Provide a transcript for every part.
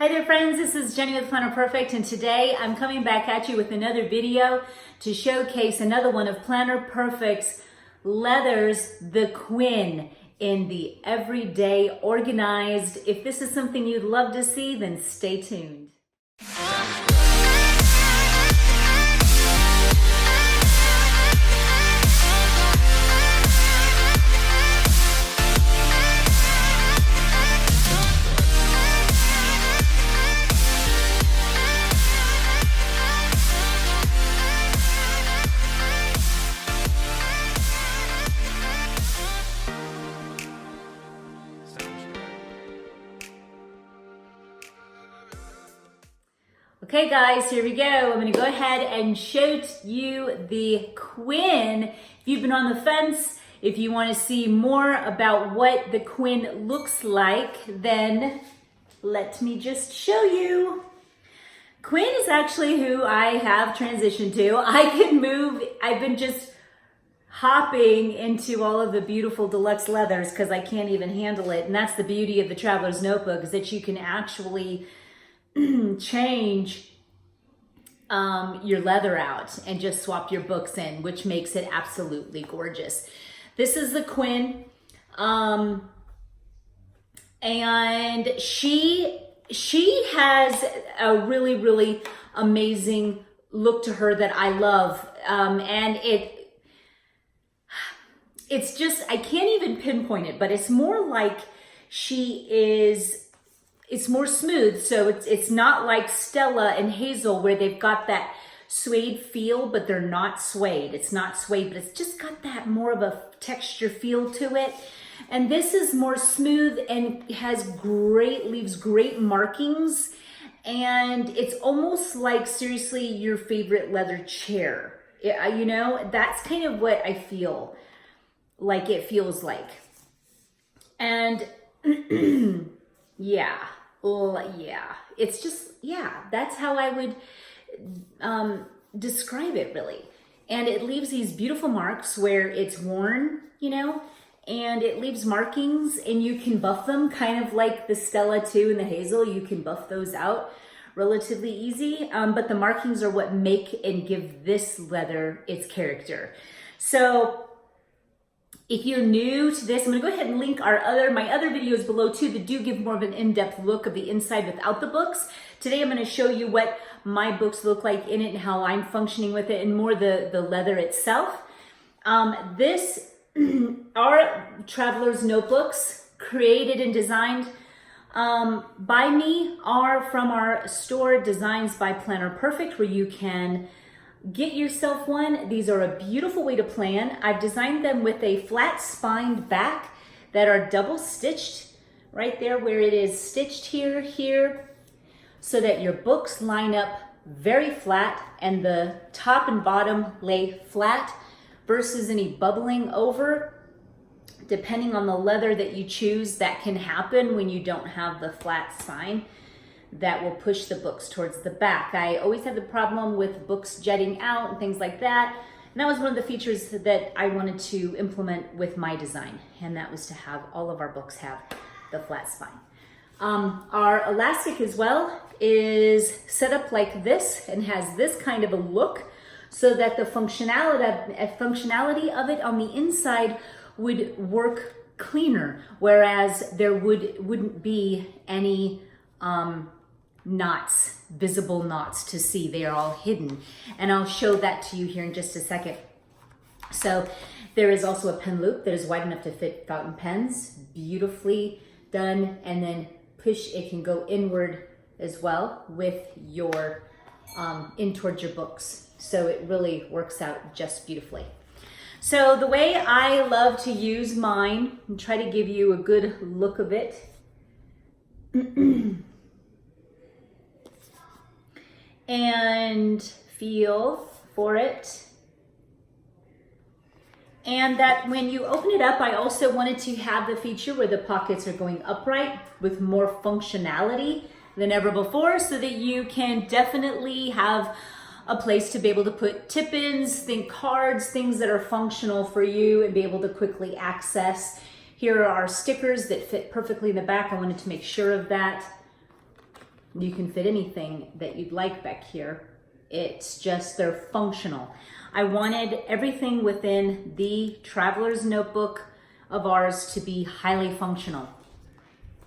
Hi there friends, this is Jenny with Planner Perfect, and today I'm coming back at you with another video to showcase another one of Planner Perfect's leathers, the Quinn, in the everyday organized. If this is something you'd love to see, then stay tuned. Okay guys, here we go. I'm gonna go ahead and show you the Quinn. If you've been on the fence, if you wanna see more about what the Quinn looks like, then let me just show you. Quinn is actually who I have transitioned to. I've been just hopping into all of the beautiful deluxe leathers because I can't even handle it. And that's the beauty of the Traveler's Notebook, is that you can actually change your leather out and just swap your books in, which makes it absolutely gorgeous. This is the Quinn, and she has a really amazing look to her that I love, and it's just, I can't even pinpoint it, but it's more like it's more smooth. So it's not like Stella and Hazel where they've got that suede feel, but they're not suede. It's not suede, but it's just got that more of a texture feel to it. And this is more smooth and leaves great markings. And it's almost like, seriously, your favorite leather chair. You know, that's kind of what I feel like it feels like. And yeah, it's just, that's how I would describe it really. And it leaves these beautiful marks where it's worn, you know, and it leaves markings, and you can buff them, kind of like the Stella too and the Hazel. You can buff those out relatively easy, but the markings are what make and give this leather its character. So if you're new to this, I'm gonna go ahead and link my other videos below too that do give more of an in-depth look of the inside without the books. Today I'm gonna show you what my books look like in it and how I'm functioning with it, and more the leather itself. Our Traveler's Notebooks, created and designed by me, are from our store, Designs by Planner Perfect, where you can get yourself one. These are a beautiful way to plan. I've designed them with a flat spined back that are double stitched right there where it is stitched here, so that your books line up very flat and the top and bottom lay flat, versus any bubbling over. Depending on the leather that you choose, that can happen when you don't have the flat spine. That will push the books towards the back. I always have the problem with books jutting out and things like that. And that was one of the features that I wanted to implement with my design. And that was to have all of our books have the flat spine. Our elastic as well is set up like this and has this kind of a look, so that the functionality of it on the inside would work cleaner, whereas there wouldn't be any visible knots to see. They are all hidden, and I'll show that to you here in just a second. So there is also a pen loop that is wide enough to fit fountain pens, beautifully done, and then it can go inward as well with your in towards your books. So it really works out just beautifully. So the way I love to use mine, and try to give you a good look of it, and feel for it. And that when you open it up, I also wanted to have the feature where the pockets are going upright with more functionality than ever before, so that you can definitely have a place to be able to put tip-ins, cards, things that are functional for you and be able to quickly access. Here are our stickers that fit perfectly in the back. I wanted to make sure of that. You can fit anything that you'd like back here. It's just, they're functional. I wanted everything within the traveler's notebook of ours to be highly functional.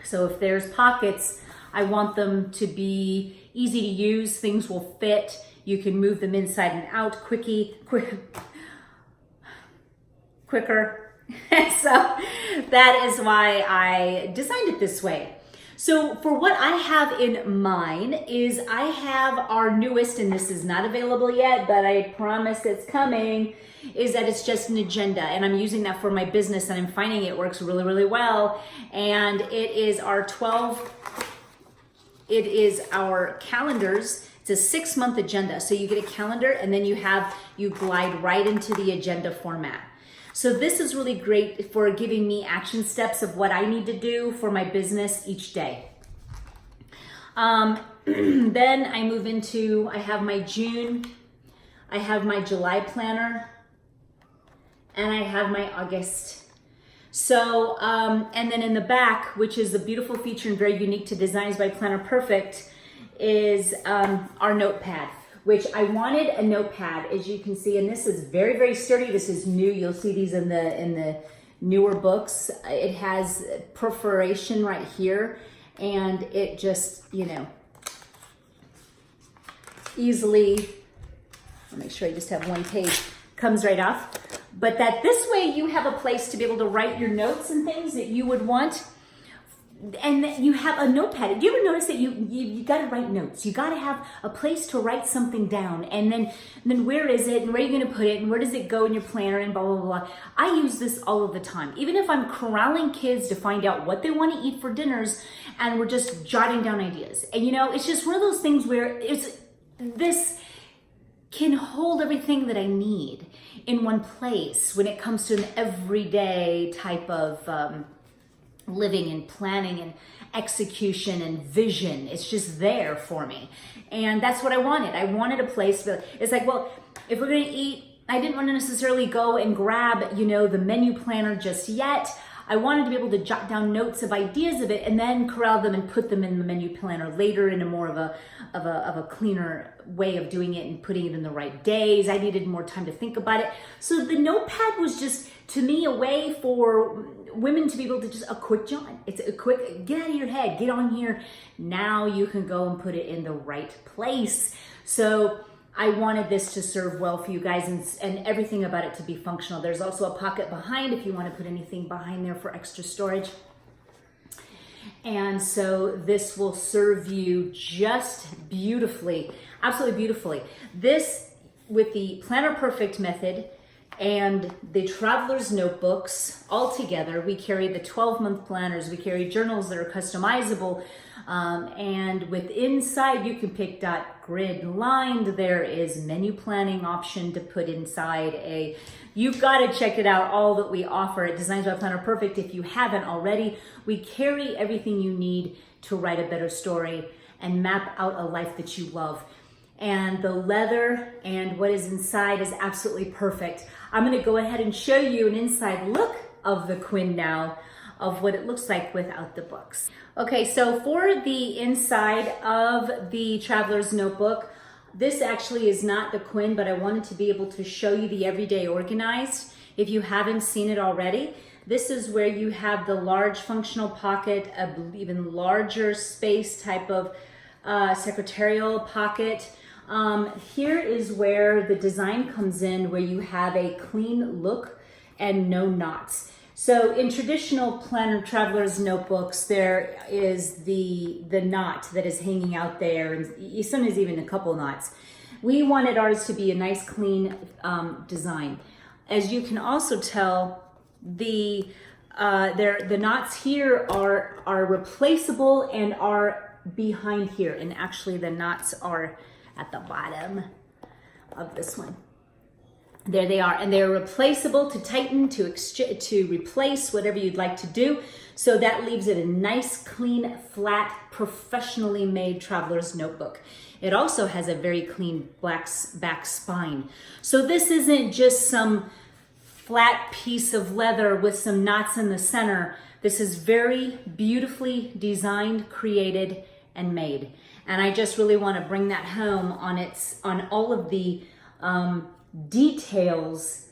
So if there's pockets, I want them to be easy to use. Things will fit. You can move them inside and out quicker. So that is why I designed it this way. So for what I have in mine is I have our newest, and this is not available yet, but I promise it's coming, is that it's just an agenda, and I'm using that for my business, and I'm finding it works really, really well. And it is our our calendars. It's a 6-month agenda. So you get a calendar and then you glide right into the agenda format. So this is really great for giving me action steps of what I need to do for my business each day. Then I move into, I have my June, I have my July planner, and I have my August. So, and then in the back, which is a beautiful feature and very unique to Designs by Planner Perfect, is our notepad, which I wanted a notepad, as you can see, and this is very, very sturdy. This is new. You'll see these in the newer books. It has perforation right here, and it just, easily, I'll make sure I just have one page, comes right off. But that this way you have a place to be able to write your notes and things that you would want. And you have a notepad. Do you ever notice that you got to write notes? You got to have a place to write something down, and then where is it, and where are you going to put it, and where does it go in your planner, and blah, blah, blah. I use this all of the time. Even if I'm corralling kids to find out what they want to eat for dinners, and we're just jotting down ideas. And it's just one of those things where this can hold everything that I need in one place when it comes to an everyday type of living and planning and execution and vision. It's just there for me. And that's what I wanted. I wanted a place, but it's like, well, if we're going to eat, I didn't want to necessarily go and grab, the menu planner just yet. I wanted to be able to jot down notes of ideas of it and then corral them and put them in the menu planner later in a more of a cleaner way of doing it and putting it in the right days. I needed more time to think about it. So the notepad was just, to me, a way for women to be able to just a quick jot. It's a quick, get out of your head, get on here. Now you can go and put it in the right place. So I wanted this to serve well for you guys and everything about it to be functional. There's also a pocket behind if you want to put anything behind there for extra storage. And so this will serve you just beautifully, absolutely beautifully. This, with the Planner Perfect method and the Traveler's Notebooks all together, we carry the 12-month planners, we carry journals that are customizable, and with inside you can pick dot grid lined. There is menu planning option to put inside you've got to check it out, all that we offer at Designs by Planner Perfect. If you haven't already, we carry everything you need to write a better story and map out a life that you love. And the leather and what is inside is absolutely perfect. I'm going to go ahead and show you an inside look of the Quinn now, of what it looks like without the books. Okay, so for the inside of the Traveler's Notebook, this actually is not the Quinn, but I wanted to be able to show you the everyday organized. If you haven't seen it already, this is where you have the large functional pocket, an even larger space type of secretarial pocket. Here is where the design comes in, where you have a clean look and no knots. So in traditional planner traveler's notebooks, there is the knot that is hanging out there, and sometimes even a couple knots. We wanted ours to be a nice clean design. As you can also tell, the knots here are replaceable and are behind here, and actually the knots are at the bottom of this one. There they are, and they're replaceable to tighten, to replace whatever you'd like to do. So that leaves it a nice, clean, flat, professionally made traveler's notebook. It also has a very clean back spine. So this isn't just some flat piece of leather with some knots in the center. This is very beautifully designed, created, and made. And I just really want to bring that home on all of the details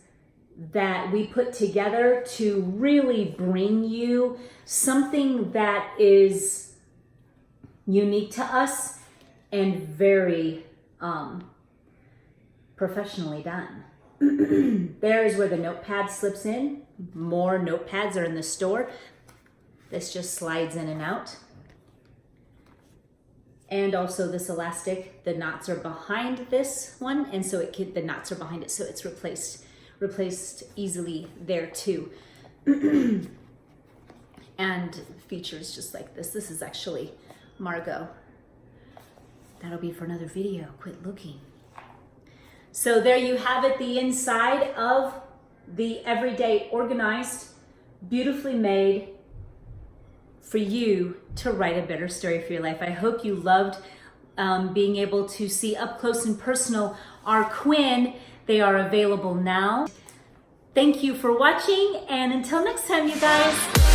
that we put together to really bring you something that is unique to us and very professionally done. There's where the notepad slips in. More notepads are in the store. This just slides in and out. And also this elastic, the knots are behind this one, and so the knots are behind it, so it's replaced easily there too. And features just like this. This is actually Margot. That'll be for another video. Quit looking. So there you have it, the inside of the everyday organized, beautifully made for you to write a better story for your life. I hope you loved being able to see up close and personal our Quinn. They are available now. Thank you for watching, and until next time, you guys.